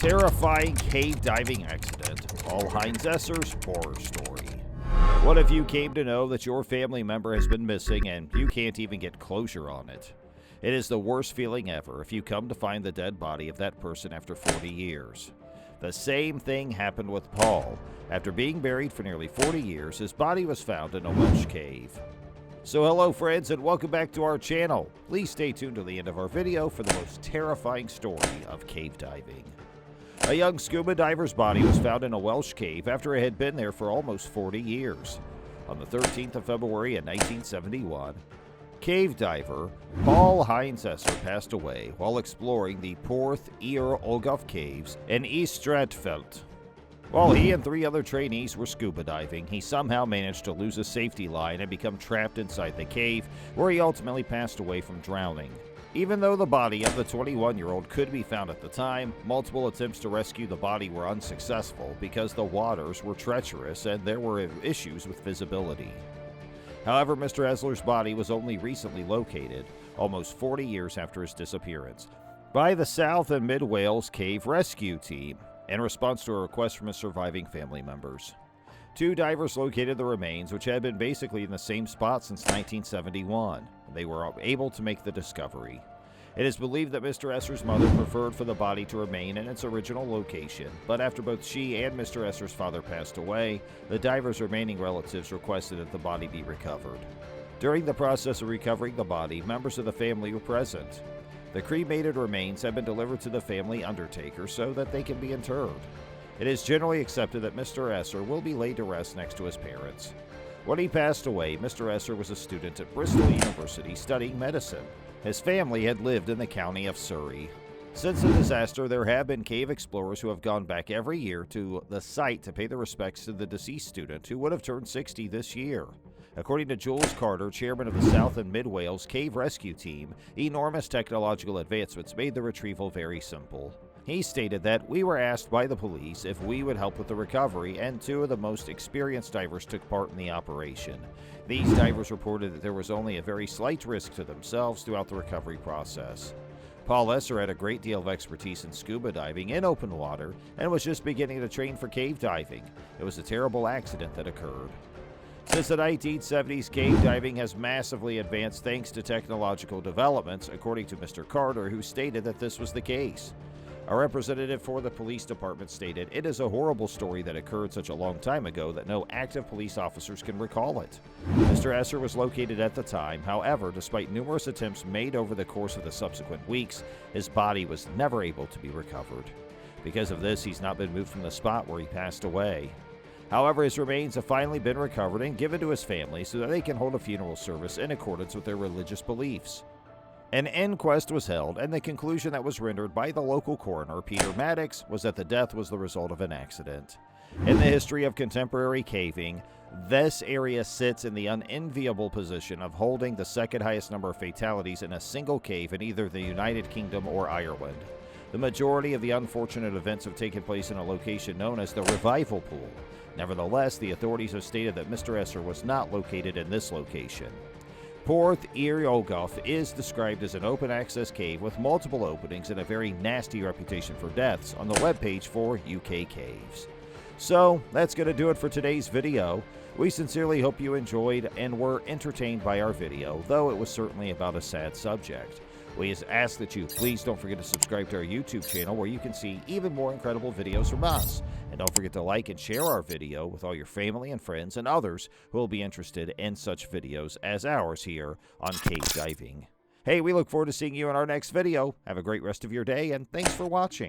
Terrifying cave diving accident. Paul Heinerth's horror story. What if you came to know that your family member has been missing and you can't even get closure on it? It is the worst feeling ever if you come to find the dead body of that person after 40 years. The same thing happened with Paul. After being buried for nearly 40 years, his body was found in a Welsh cave. So hello friends and welcome back to our channel. Please stay tuned to the end of our video for the most terrifying story of cave diving. A young scuba diver's body was found in a Welsh cave after it had been there for almost 40 years. On the 13th of February in 1971, cave diver Paul Heinerth passed away while exploring the Porth I'r Ogof caves in East Stradfelt. While he and 3 other trainees were scuba diving, he somehow managed to lose a safety line and become trapped inside the cave, where he ultimately passed away from drowning. Even though the body of the 21-year-old could be found at the time, multiple attempts to rescue the body were unsuccessful because the waters were treacherous and there were issues with visibility. However, Mr. Esler's body was only recently located, almost 40 years after his disappearance, by the South and Mid Wales Cave Rescue Team, in response to a request from his surviving family members. 2 divers located the remains, which had been basically in the same spot since 1971. They were able to make the discovery. It is believed that Mr. Esler's mother preferred for the body to remain in its original location, but after both she and Mr. Esler's father passed away, the divers' remaining relatives requested that the body be recovered. During the process of recovering the body, members of the family were present. The cremated remains have been delivered to the family undertaker so that they can be interred. It is generally accepted that Mr. Esler will be laid to rest next to his parents. When he passed away, Mr. Esler was a student at Bristol University studying medicine. His family had lived in the county of Surrey. Since the disaster, there have been cave explorers who have gone back every year to the site to pay their respects to the deceased student, who would have turned 60 this year. According to Jules Carter, chairman of the South and Mid Wales Cave Rescue Team, enormous technological advancements made the retrieval very simple. He stated that we were asked by the police if we would help with the recovery, and 2 of the most experienced divers took part in the operation. These divers reported that there was only a very slight risk to themselves throughout the recovery process. Paul Esler had a great deal of expertise in scuba diving in open water and was just beginning to train for cave diving. It was a terrible accident that occurred. Since the 1970s, cave diving has massively advanced thanks to technological developments, according to Mr. Carter, who stated that this was the case. A representative for the police department stated, "It is a horrible story that occurred such a long time ago that no active police officers can recall it." Mr. Esler was located at the time. However, despite numerous attempts made over the course of the subsequent weeks, his body was never able to be recovered. Because of this, he's not been moved from the spot where he passed away. However, his remains have finally been recovered and given to his family so that they can hold a funeral service in accordance with their religious beliefs. An inquest was held, and the conclusion that was rendered by the local coroner, Peter Maddox, was that the death was the result of an accident. In the history of contemporary caving, this area sits in the unenviable position of holding the second highest number of fatalities in a single cave in either the United Kingdom or Ireland. The majority of the unfortunate events have taken place in a location known as the Revival Pool. Nevertheless, the authorities have stated that Mr. Esler was not located in this location. Porth I'r Ogof is described as an open-access cave with multiple openings and a very nasty reputation for deaths on the webpage for UK caves. So, that's going to do it for today's video. We sincerely hope you enjoyed and were entertained by our video, though it was certainly about a sad subject. We ask that you please don't forget to subscribe to our YouTube channel, where you can see even more incredible videos from us. And don't forget to like and share our video with all your family and friends and others who will be interested in such videos as ours here on cave diving. Hey, we look forward to seeing you in our next video. Have a great rest of your day, and thanks for watching.